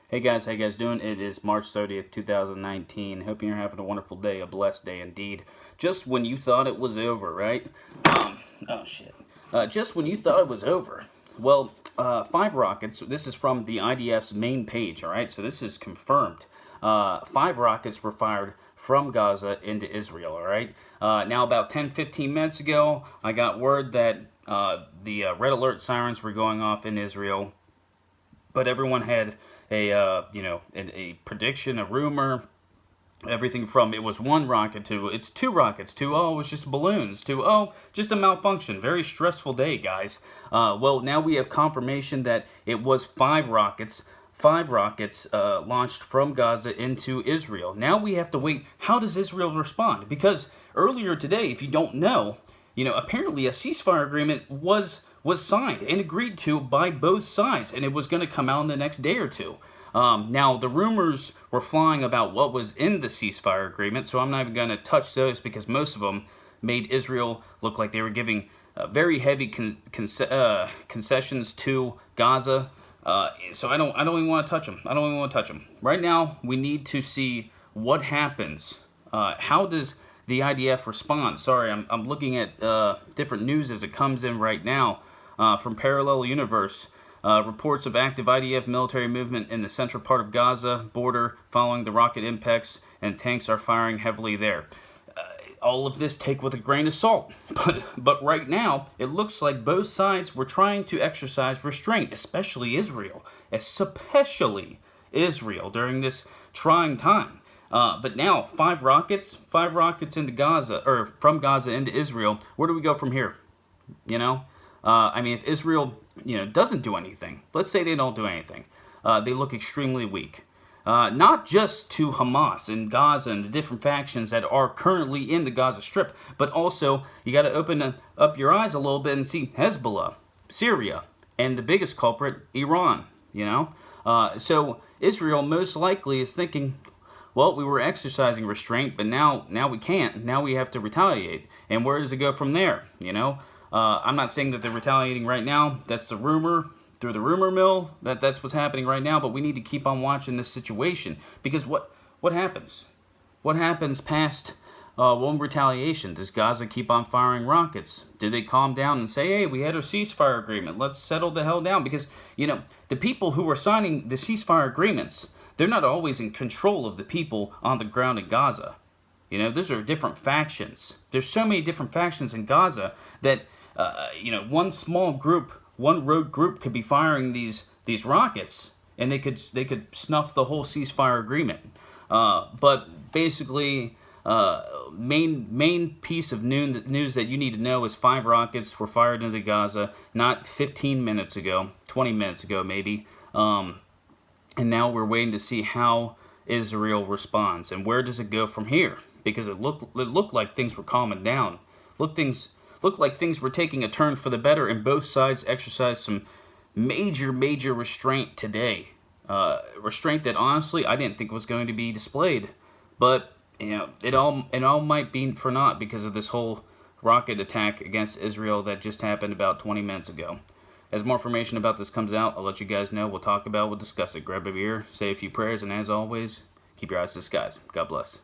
Hey guys, how you guys doing? It is March 30th, 2019. Hope you're having a wonderful day, a blessed day indeed. Just when you thought it was over, right? Oh shit. Just when you thought it was over. Well, 5 rockets, this is from the IDF's main page, alright? So this is confirmed. 5 rockets were fired from Gaza into Israel, alright? Now, about 10-15 minutes ago, I got word that the red alert sirens were going off in Israel, but everyone had a prediction, a rumor, everything from it was 1 rocket to it's 2 rockets to it was just balloons to just a malfunction. Very stressful day, guys. Well, now we have confirmation that it was 5 rockets. 5 rockets launched from Gaza into Israel. Now we have to wait. How does Israel respond? Because earlier today, if you don't know, apparently a ceasefire agreement was signed and agreed to by both sides, and it was going to come out in the next day or two. Now, the rumors were flying about what was in the ceasefire agreement, so I'm not even going to touch those because most of them made Israel look like they were giving very heavy concessions to Gaza. So I don't even want to touch them. I don't even want to touch them. Right now, we need to see what happens. How does the IDF respond? Sorry, I'm looking at different news as it comes in right now. From Parallel Universe, reports of active IDF military movement in the central part of Gaza border following the rocket impacts, and tanks are firing heavily there. All of this take with a grain of salt, but right now it looks like both sides were trying to exercise restraint, especially Israel during this trying time. But now 5 rockets into Gaza, or from Gaza into Israel. Where do we go from here? If Israel, doesn't do anything, let's say they don't do anything, they look extremely weak. Not just to Hamas and Gaza and the different factions that are currently in the Gaza Strip, but also you got to open up your eyes a little bit and see Hezbollah, Syria, and the biggest culprit, Iran. So Israel most likely is thinking, well, we were exercising restraint, but now we can't. Now we have to retaliate. And where does it go from there? I'm not saying that they're retaliating right now. That's the rumor through the rumor mill. That's what's happening right now. But we need to keep on watching this situation, because what happens? What happens past one retaliation? Does Gaza keep on firing rockets? Do they calm down and say, hey, we had a ceasefire agreement, let's settle the hell down? Because the people who are signing the ceasefire agreements, they're not always in control of the people on the ground in Gaza. Those are different factions. There's so many different factions in Gaza that one small group, one rogue group could be firing these rockets, and they could snuff the whole ceasefire agreement. But basically, main piece of news that you need to know is 5 rockets were fired into Gaza not 15 minutes ago, 20 minutes ago maybe. And now we're waiting to see how Israel responds and where does it go from here. Because it looked like things were calming down. Looked like things were taking a turn for the better, and both sides exercised some major restraint today. Restraint that honestly I didn't think was going to be displayed, but it all might be for naught because of this whole rocket attack against Israel that just happened about 20 minutes ago. As more information about this comes out, I'll let you guys know. We'll talk about it, we'll discuss it. Grab a beer, say a few prayers, and as always, keep your eyes to the skies. God bless.